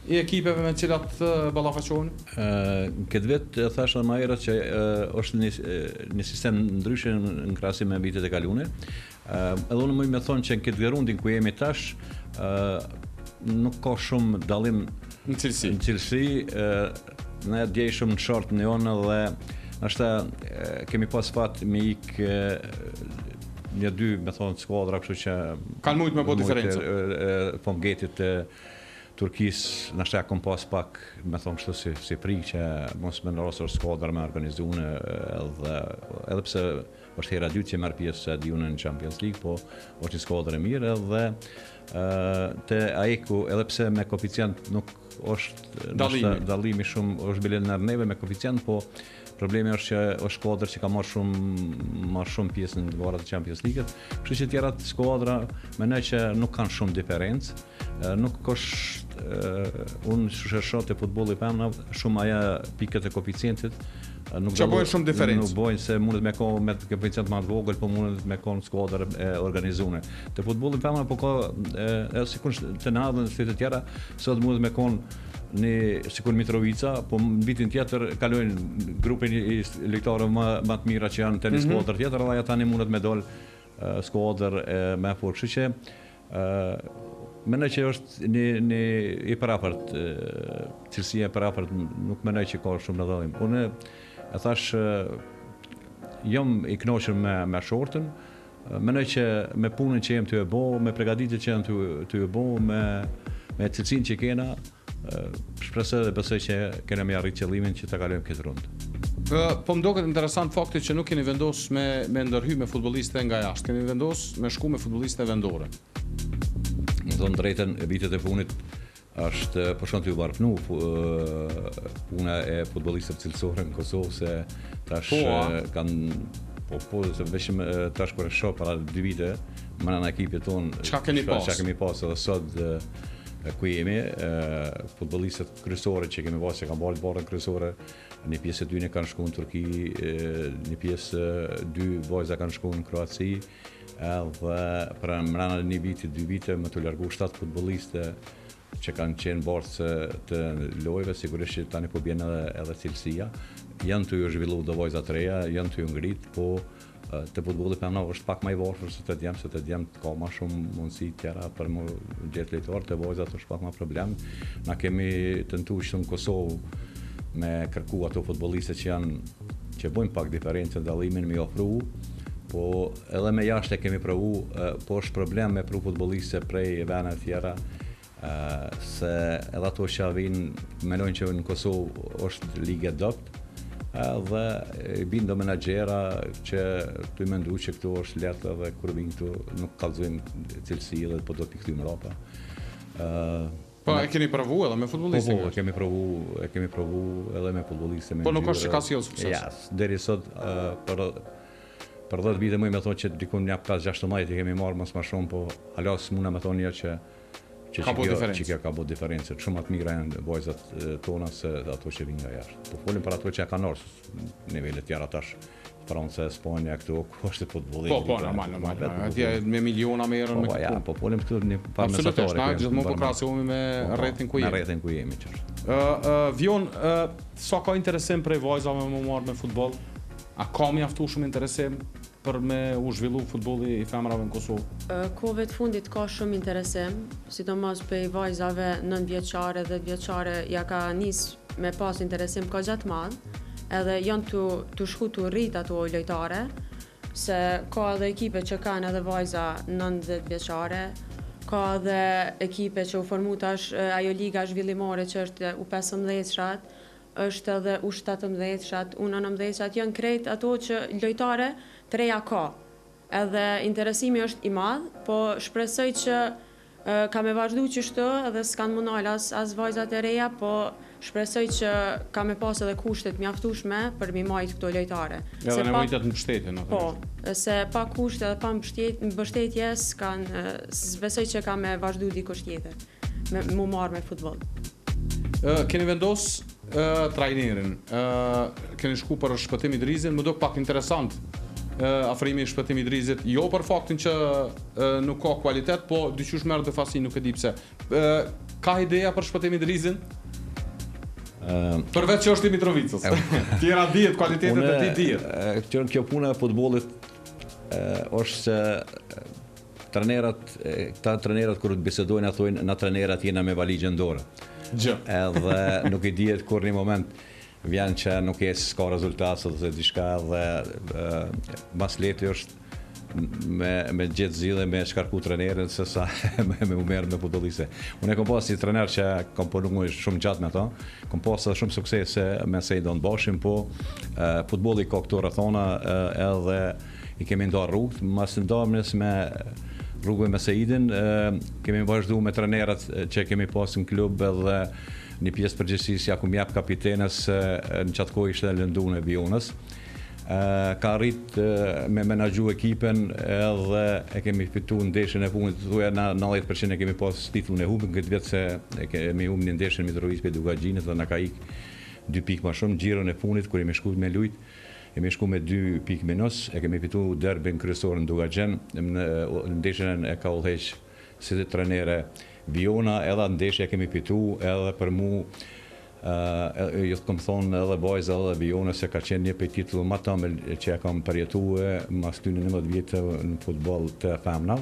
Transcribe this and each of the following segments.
i ekipeve me cilat ballafaqoheni? Këtë vit thash edhe më herët që është një sistem ndryshe në krahasim me vitet e kaluara. Edhe unë më thonë që në këtë garundin ku jemi tash, nuk ka shumë dallim në cilësi. Në cilësi, ne djejshëm në short në jonë dhe nështë kemi pas fat me një dy, me thonë, skuadra, kështu që kanë mujt me po diferencë. Pomgetit të Turkis, nështë kom pas pak, me thonë kështu si prik që mos me nërosër skuadra me organizune, edhe pse është hera dytë që merë pjesë diune në Champions League, po është një skuadrë e mirë, edhe të AEK-u, edhe pse me koeficient nuk është dallimi shumë, është bilen në neve me koeficient, po problemi është që është skuadrë që ka marrë shumë pjesë në varat e Champions League-et, kështu që tjerat skuadra mendoj që nuk kanë shumë diferencë, nuk është unë shoqërshot e futbollit femna shumë aja pikët e koeficientit nuk bojnë shumë diferencë. Nuk bojnë se mundet me kohë me koeficient më të vogël, po mundet me kohë skuadra e organizuar. Te futbolli femna po ka sikur të nadhën se të tjera sot mundet me kohë sikur Mitrovica, po në vitin tjetër kalojnë grupin i lojtarëve më të mira që janë tenis skuadër tjetër, dhe ata tani mundet me dal skuadër më fort. Kështu që mendoj që është një i parapart, cilësia e parapart, nuk mendoj që ka shumë dallim. Unë e thash jam i kënaqur me shortën, mendoj që me punën që jem të e bo, me përgatitjet që jam të e bo, me cilësinë që kena, shpresoj dhe besoj që kena me arrit qëllimin që ta kalojmë këtë rundë. Po më duket interesant fakti që nuk keni vendos me ndërhy me futbolliste nga jashtë, keni vendos me shku me futbolliste vendore. Më thonë drejtën, vitet e funit është përshon të ju varfnu puna e futbollistëve cilësore në Kosovë, se tash kanë se veshëm tash kur e shoh para 2 vite më në ekipit tonë çka kemi pas edhe sot ku jemi, futbollistët kryesore që kemi pasur që kanë bërë barën kryesore, një pjesë e 2 kanë shkuar në Turqi, një pjesë 2 vajza kanë shkuar në Kroaci, edhe pra mbrana një viti, 2 vite më të largu 7 futbollistë që kanë qenë barës të lojve, sigurisht që tani po bjen edhe cilësia, janë të ju zhvillu do vajza të reja, janë të ju ngrit, po të futbolli femna është pak më i varfër se të djemt ka më shumë mundësi tjera për më gjetë lojtar, të vajzat është pak më problem. Na kemi tentuar që në Kosovë me kërku ato futbolliste që bojnë pak diferencë dallimin me ofru, po edhe me jashtë kemi provu, po është problem me pru futbolliste prej vende të tjera, se edhe ato që vinë mendojnë që në Kosovë është ligë dopt, dhe bindo menaxhera që të mendu që këtu është lehtë dhe kur vinë këtu nuk kallëzojmë cilësi dhe po do t'i kthejmë rapa. Po e keni provu edhe me futbollistë? Po, e kemi provu edhe me futbollistë. Po nuk është që ka sjellë sukses? Ja, deri sot për 10 vite më thonë që dikun jap 5-16 kemi marrë mos më shumë, po halas mund më thonë që kjo ka bërë diferencë. Shumë të mira janë vajzat tona se ato që vinë nga jashtë. Po folim për ato që kanë ardhur nivele tjera tash. Franca, Spanja, këtu ku është futbolli. Po, normal. Atje me miliona më erën me këtu. Po folim këtu në par mesatare. Absolutisht, gjithmonë po krahasohemi me rrethin ku jemi. Me rrethin ku jemi çfarë. Vion, sa ka interesim prej vajzave më marrë me futboll? A ka mjaftu shumë interesim për me u zhvillu futbolli i femrave në Kosovë? Kohëve të fundit ka shumë interesim, sidomos për vajzave 9 vjeçare, 10 vjeçare ja ka nis me pas interesim ka gjatë madh, edhe janë të shku të rrit ato lojtare, se ka edhe ekipe që kanë edhe vajza 9-10 vjeçare, ka edhe ekipe që u formu tash ajo liga zhvillimore që është U15-shat, është edhe U17-shat, U19-shat, janë krejt ato që lojtare të reja ka. Edhe interesimi është i madh, po shpresoj që ka me vazhdu qështu edhe s'kan munal as vajzat e reja, po shpresoj që ka me pas edhe kushtet mjaftueshme për mi majt këto lojtare. Edhe nevojitet në mbështetje. Po, se pa kushte edhe pa mbështetje besoj që ka me vazhdu dikush tjetër, mu marrë me futboll. Keni vendos trajnerin, keni shku për Shpëtim Idrizin, më do pak interesant afrimi Shpëtim Idrizit, jo për faktin që nuk ka kualitet, po dyqysh merr dhe fasi nuk e di pse. ka ideja për shpëtimin Drizin? Përveç që është i Mitrovicës. Tjera dihet, kualitetet e tij dihet. Kjo puna e futbollit është se këta trenerat kur bisedojnë thonë na trenerat jena me valigjën dorë. Edhe nuk i dihet kur një moment vjen që nuk s'ka rezultat ose diçka dhe mas leti është me gjithë zile me shkarku trenerin se sa me u merë me futbolliste. Unë kom pas si trener që kom punu shumë gjatë me ta, kom pas shumë suksese me Sejdon Bashim, po futbolli ka këto rrethona edhe i kemi nda rrugët, mas ndamnes me rrugëve me Sejdin, kemi vazhdu me trenerat që kemi pas në klub edhe një pjesë përgjithësisë ja kum jap kapitenës në qatë kohë ishte lëndu në Vionës. Ka rrit me menaxhu ekipen edhe e kemi fitu ndeshjen e fundit, thuja 90% e kemi pas titullin e humbur këtë vit se kemi humbur një ndeshje me Mitrovic pe Dugaxhinit dhe na ka ik 2 pikë më shumë xhiron e fundit kur jemi shkuar me lut. Kemi shkuar me 2 pikë menos, e kemi fitu derbin kryesor në Dugaxhin, në ndeshjen e ka udhëheq si trajnere Viona, edhe ndeshje kemi fitu edhe për mu jo të kom thonë edhe Bajza edhe Viona se ka qenë një për titull më të ëmbël që e kam përjetue mas ty në 11 vjetë në futbol të femna.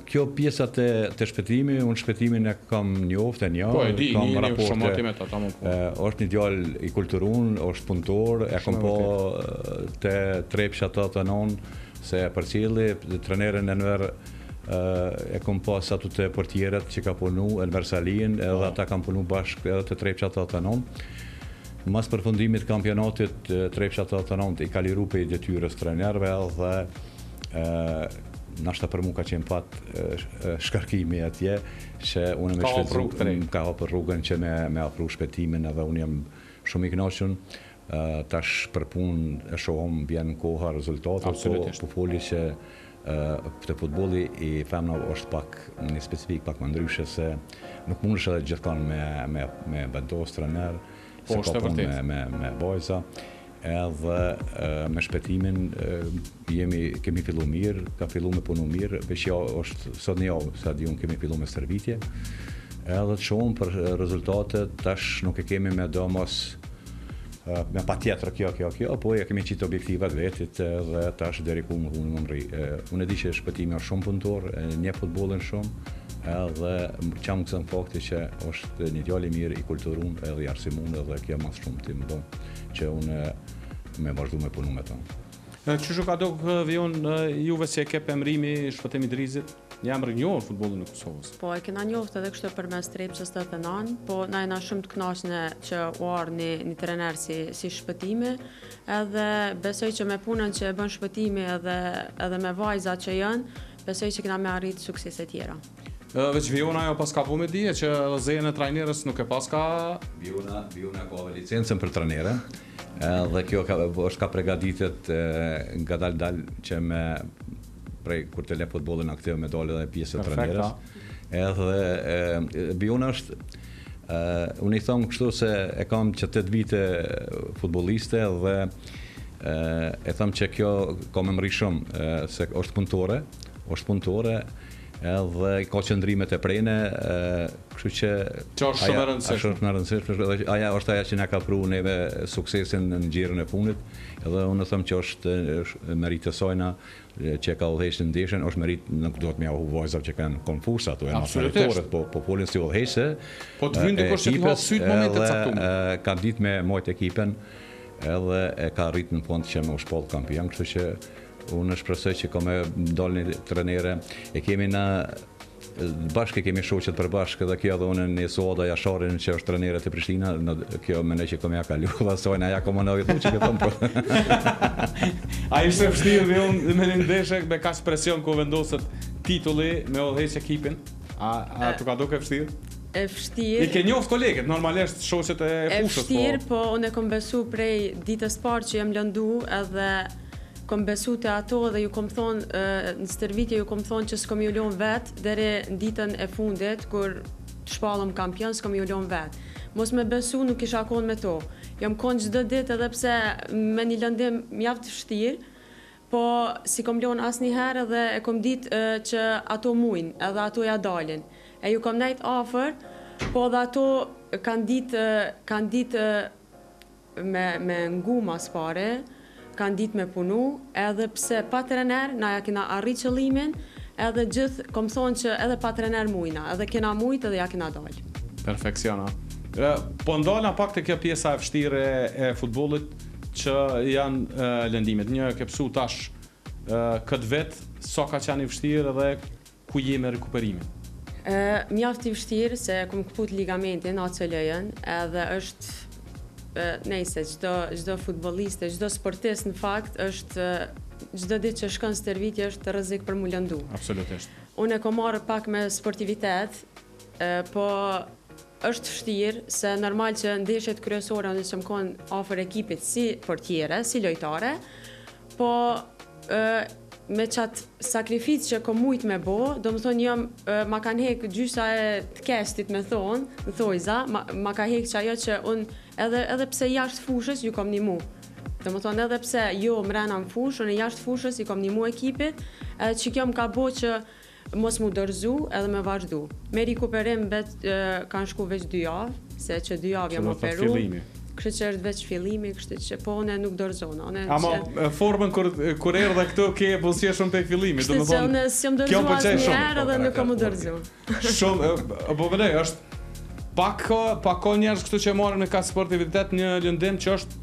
Kjo pjesa të shpëtimi, unë shpëtimin e kam njoftë e Po e di, kam një raporte, shumë atime të ta më po. është një djallë i kulturun, është punëtor, e kam po të trepsha të non, se për cili, trenerën e nërë e kom pas ato të portierët që ka punu Enver Salin, edhe ata kam punu bashkë edhe të trepshat të non. Mas përfundimit kampionatit trepshat të non i ka liru pe i detyrës trenerve edhe nashta për mu ka qenë pat shkarkimi atje që unë me shfetzu ka hapër rrugën që me afru shpetimin edhe unë jam shumë i kënaqur. Tash për punë e shohëm vjen koha rezultatet, po foli që të futbolli i femna është pak një specifik pak më ndryshe se nuk mundesh edhe gjithkanë me vendos trener, se ka punë me vajza, edhe me shpetimin kemi fillu mirë, ka fillu me punu mirë, veç ja është sot një javë, sa di unë kemi fillu me stërvitje, edhe të shohëm për rezultatet, tash nuk e kemi me domos me pa tjetër kjo, po e kemi qitë objektivat vetit dhe tash deri ku unë më mri. Unë e di që shpëtimi është shumë punëtor, një futbolin shumë, edhe që më kësën fakti që është një djalë i mirë, i kulturun, edhe i arsimun, edhe kjo mas shumë ti më do, që unë me vazhdu me punu me ta. Qështu ka do Vion, juve si e ke emrimi shpëtimi Drizit? Një emër i njohur futbollin e Kosovës. Po e kena njohur edhe kështu përmes trepsës të thënan, po na jena shumë të kënaqshme që u ardhi një trener si shpëtimi, edhe besoj që me punën që e bën shpëtimi edhe me vajzat që janë, besoj që kena me arrit suksese tjera. Veç Viona jo pas ka po me dije që zejën e trajnerës nuk e pas ka... Viona ka licencën për trajnere, dhe kjo është ka pregaditet nga dal që me prej kur të le futbollin aktiv me dalë edhe pjesë të trajnerës. Edhe Viona është unë i them kështu se e kam që 8 vite futbolliste dhe e them që kjo ka më mri shumë se është punëtore, edhe ka qëndrimet e prene, kështu që është shumë e rëndësishme, aja është aja që na ka pru neve suksesin në gjirën e funit, edhe unë them që është meritë e sajna që ka udhëheqë në ndeshjen, është merit, nuk do të mja u vajzat që kanë konfus ato, po polin si udhëheqëse, po të vynë dikush që t'i hapë sytë momentet caktuar. Ka ditë me majt ekipen, edhe e ka rritë në fund që me u shpallë kampion, kështu që unë shpresoj që ka me dalë një trenere, e kemi na bashkë kemi shoqet për bashkë dhe kjo edhe unë në Soda Jasharin që është trenere të Prishtina, kjo mendoj që kam ja kalu dhe sojna ja kam në që këton po. A ishte vështirë dhe unë me një ndeshje me kaq presion ku vendoset titulli me udhëheq ekipin? A të ka duke vështirë? E vështirë. I ke njoft kolegët, normalisht shoqet e fushës. E vështirë, po unë e kom besu prej ditës parë që jem lëndu edhe kom besu të ato dhe ju kom thonë, në stërvitje ju kom thonë që s'kom ju lon vetë, deri në ditën e fundit, kur të shpallëm kampion, s'kom ju lon vetë. Mos me besu nuk isha konë me to. Jam konë çdo ditë edhe pse me një lëndim mjaft vështirë, po si kom lon asnjëherë edhe e kom ditë që ato mujnë, edhe ato ja dalin. e ju kom nejt afer, po dhe ato kanë ditë me ngu mas pare, kanë ditë me punu, edhe pse pa trener, na ja kena arrit qëllimin, edhe gjithë, kom thonë që edhe pa trener mujna, edhe kena mujt edhe ja kena dalë. Perfekciona. Po ndalna pak të kjo pjesa e vështirë e futbollit që janë lëndimet. Një ke pësu tash këtë vetë, sa ka qenë i vështirë dhe ku je me rekuperimin? Mjaft i vështirë se kom këput ligamentin ACL-ën, edhe është nejse, çdo futbolliste, çdo sportist në fakt është çdo ditë që shkon stërvitje është rrezik për mu lëndu. Absolutisht. Unë e kom marrë pak me sportivitet, po është vështirë se normal që ndeshjet kryesore unë që më konë afër ekipit si portiere, si lojtare, po me qatë sakrificë që kom mujt me bo, do më thonë ma kanë hek gjysa e të kestit me thonë, në thojza, ma ka hek që ajo që unë edhe pse jashtë fushës ju kom një mu. Do më thonë edhe pse jo mrena në fushë, unë jashtë fushës i kom një mu ekipit, edhe që kjo më ka bo që mos mu dërzu edhe me vazhdu. Me rikuperim kanë shku veç 2 javë, se që 2 javë jam operu. Kështë që është veç fillimi, kështë që po une nuk dërzona. Ama formën kur erdhe këto ke po si e shumë pe fillimi. Kështë që une si jam dërzu asë njerë edhe nuk kam u dërzu. Shumë, po vënej, është pak ka njerës këtu që marrën me ka sportivitet një lëndim që është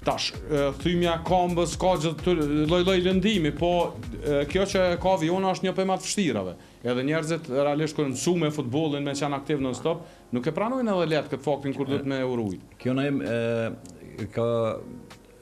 tash, thymja kombës, ka gjithë lloj lëndimi, po kjo që ka aviona është një për më të vështirave. Edhe njerëzit realisht kur mësu me futbollin, me qenë aktiv non-stop, nuk e pranojnë edhe letë këtë faktin kur duhet me urujt. Kjo na ka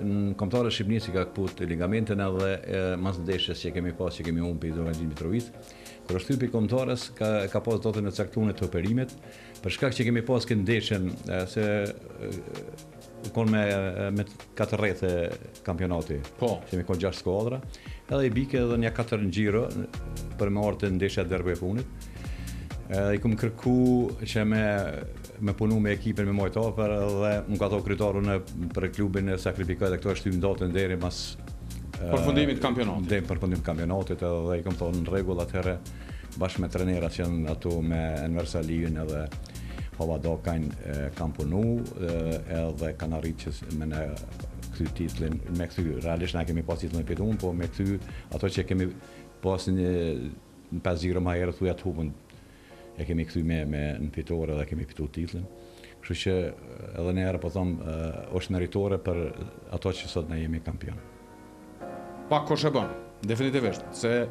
në kombëtarët e Shqipërisë ka këput ligamentin edhe mas ndeshjes që kemi pas, që kemi humbi Zoran Mitrovic. Kur është hyrë kombëtarës ka pas datën e caktuar të operimit, për shkak që kemi pas këtë ndeshjen se kon me 4 rrethë kampionati. Po. Kemi kon 6 skuadra, edhe i bike edhe një 4 në gjiro për me orë të ndeshja derbi e punit. I kom kërku që me punu me ekipin me mojt afer dhe më ka thonë kryetaru për klubin e sakrifikoj dhe këto është ty datën deri mas përfundimit kampionatit. Deri përfundimit kampionatit edhe i kom thonë në rregull atëherë bashkë me trenerat që janë ato me Enver Saliun edhe Hova Dokajn kam punu edhe kanë arritë që me në këty titlin, me këty, realisht na kemi pas titlin e pitun, po me këty ato që kemi pas në 5-0 ma herë thuja të hupën e kemi këty me në fitore dhe kemi fitu titlin. Kështu që edhe në herë po thomë është meritore për ato që sot ne jemi kampion. Pak kosh e bën, definitivisht, se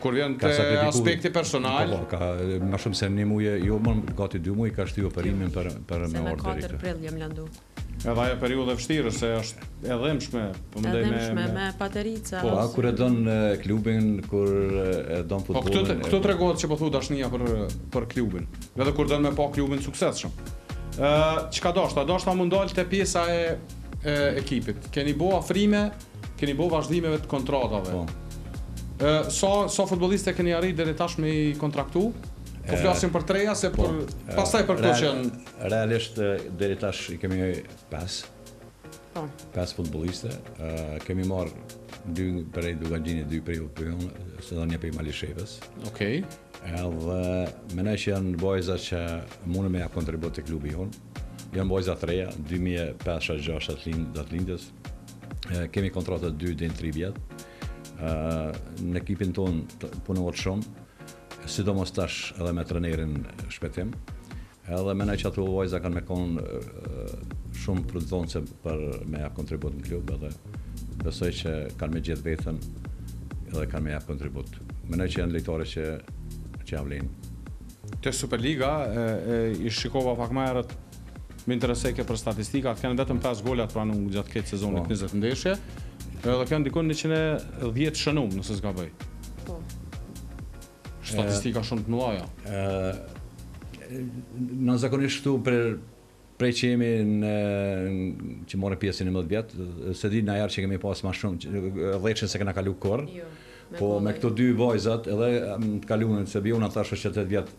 kur vjen te aspekti personal, ka më shumë se një muaj, jo më gati 2 muaj ka shty operimin për me orë deri. Se me 4 prill jam lëndu. Edhe ajo periudhë e vështirë se është e dhëmshme, po mendoj me paterica. Po, kur e don klubin, kur e don futbollin. Po këtu tregohet që po thu dashnia për klubin. Edhe kur don me pa klubin suksesshëm. Çka doshta mund dal te pjesa e ekipit. Keni bo afrime, keni bo vazhdimeve të kontratave. Po. Sa futbolliste keni arrit deri tash me i kontraktu? Po flasim për treja se për pastaj për këto që janë realisht deri tash i kemi 5. Po. 5 futbolliste. Kemi marr 2 prej Dugagjinit, 2 prej Upion, se do një prej Malishevës. Okej. Edhe mendoj që janë vajza që mundën me ja kontribut te klubi jon. Janë vajza të reja, 2005-2006 atë lindjes. Kemi kontrata 2 deri në 3 vjet. Në ekipin ton punohet shumë, sidomos tash edhe me trenerin Shpëtim. Edhe mendoj që ato vajza kanë me konë shumë përdhonëse për me ja kontribut në klub, edhe besoj që kanë me gjithë vetën edhe kanë me ja kontribut. Mendoj që janë lojtarë që ja vlejnë. Te Superliga i shikova pak më herët, më interesoi për statistikat, kanë vetëm 5 golat pranuar gjatë këtij sezoni 20 ndeshje. Edhe kanë dikon 110 shënum, nëse s'ka bëj. Po. Statistika shumë të mëdha. Në zakonisht këtu prej që jemi që morën pjesë në 11 vjet, se di na herë që kemi pas më shumë, dhëçën se kena kalu korr. Jo. Po me këto 2 vajzat edhe të kaluan se biuna tash është 8 vjet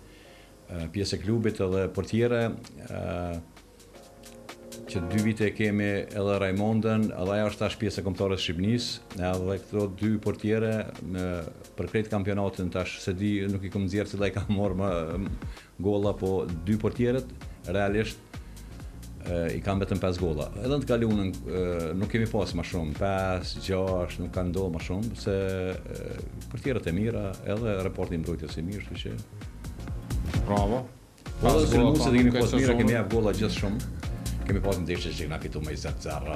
pjesë e klubit edhe portiere që 2 vite kemi edhe Raimondën, edhe ajo është tash pjesë e kombëtarës së Shqipërisë, edhe këto 2 portiere për krejt kampionatin tash se di nuk i kam nxjerr cila i ka marrë më golla, po 2 portierët realisht i kanë vetëm 5 golla. Edhe në të kaluarën nuk kemi pas më shumë, 5, 6, nuk kanë ndodhur më shumë se portierët e mira, edhe reporti i mbrojtjes i mirë, kështu që Bravo. po edhe sulmuesit e kemi pas mira, kemi jap golla gjithë shumë. Kemi pas ndeshje që na fitu me 20-0,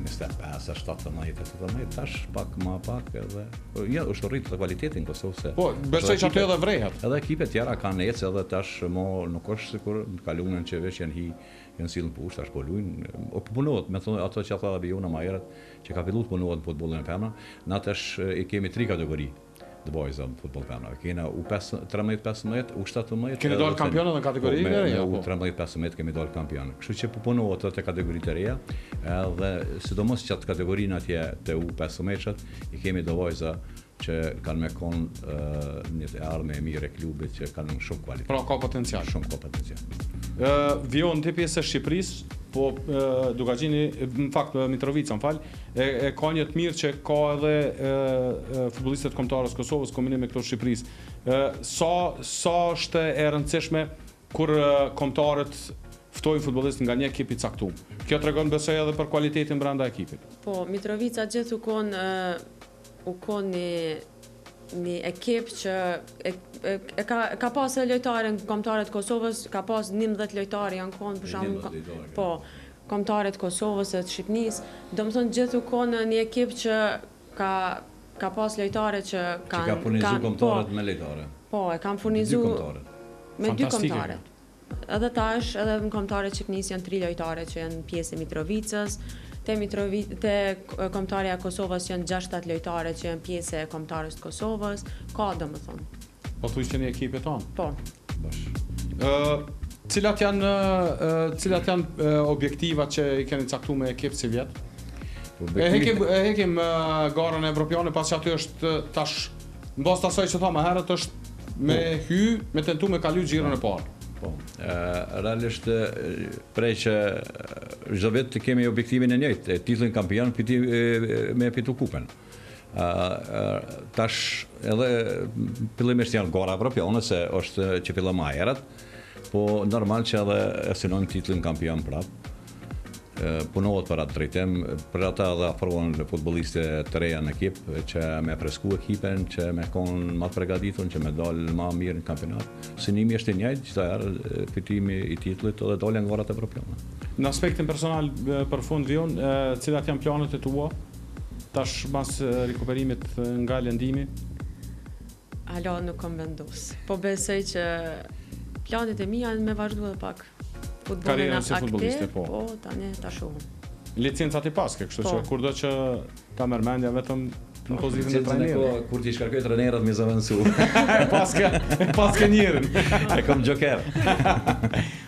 25, 17, 18, tash pak më pak edhe ja është rrit të cilëtetin në Kosovë se. Po, besoj që aty edhe vrehet. Edhe ekipet tjera kanë ecë edhe tash nuk është sikur në kaluarën që veç janë sillen poshtë, tash po luajnë, po punohet, me thonë ato që tha Biona më herët, që ka filluar të punohet në futbollin e femra, na tash i kemi 3 kategori të vajza në futboll femra. Kena U13, 15, U17. Keni dalë kampionë në kategorinë e reja? Me U13, 15 kemi dalë kampion. Kështu që po punohet ato te kategoritë e reja, edhe sidomos çat kategorinë atje te U15-shat i kemi do vajza që kanë me konë një ardhme e mirë e klubit që kanë shumë kvalitet. Pra ka potencial. Shumë ka potencial. Vion të pjesë e Shqipërisë, po Dukagjini, në fakt Mitrovica, e ka një të mirë që ka edhe futbollistët kombëtarës Kosovës kombinim me këto Shqipërisë. Sa është e rëndësishme kur kombëtarët ftojnë futbollistë nga një ekip i caktuar. Kjo tregon besoj edhe për cilëtetin brenda ekipit. Po, Mitrovica gjithë u kon një ekip që ka pas lojtarë në kombëtarët Kosovës, ka pas 11 lojtarë janë konë për shembull. Po, kombëtarët Kosovës e të Shqipërisë, domethënë gjithë u kon një ekip që ka pas lojtarë që kanë ka furnizuar kombëtarët me lojtarë. Po, e kanë furnizuar me 2 kombëtarët. Edhe tash, edhe në kombëtarët e Shqipërisë janë 3 lojtarë që janë pjesë e Mitrovicës. Te kombëtarja e Kosovës janë 6-7 lojtarë që janë pjesë e kombëtarës të Kosovës, ka domethënë. Po thuaj që një ekip e tonë. Po. Cilat janë objektivat që i keni caktuar me ekip si vjet? E hekim garën evropiane, pasi aty është tash mbas asaj që tha më herët është me me tentu me kalu xhirën e parë. Po, realisht prej që çdo vit të kemi objektivin e njëjtë, titullin kampion me fitu kupën. Tash edhe fillimisht janë gara evropiane se është që fillon më herët, po normal që edhe e synojmë titullin kampion prapë. Punohet për atë drejtim, për ata dhe afrohen futbolliste të reja në ekip, që me fresku ekipen, që me konë më të përgatitur, që me dalë më mirë në kampionat. Synimi është i njëjtë, çdo herë fitimi i titullit edhe dalja nga garat evropiane. Në aspektin personal për fund Vion, cilat janë planet e tua tash pas rikuperimit nga lëndimi? Alo, nuk kam vendosur. Po besoj që planet e mia janë me vazhdu edhe pak karrierën si futbolliste, po. Po, tani ta shohim. Licencat i paske, kështu që kurdo që ka merr mendja vetëm në pozitën e trajnerit. Kur ti shkarkoj trajnerët me zavancu. Paske njërin. E kam joker.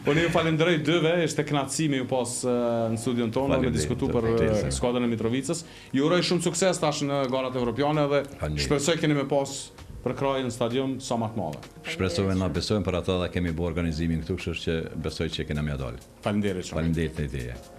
Unë ju falenderoj dyve, ishte kënaqësimi ju pas në studion tonë me diskutu për skuadrën e Mitrovicës. Ju uroj shumë sukses tash në garat evropiane dhe shpresoj keni me pas për krajën në stadium sa më të madhe. Shpresojmë na besojmë për ata dhe kemi bërë organizimin këtu, kështu që besoj që kena më dalë. Faleminderit shumë. Faleminderit në ideje.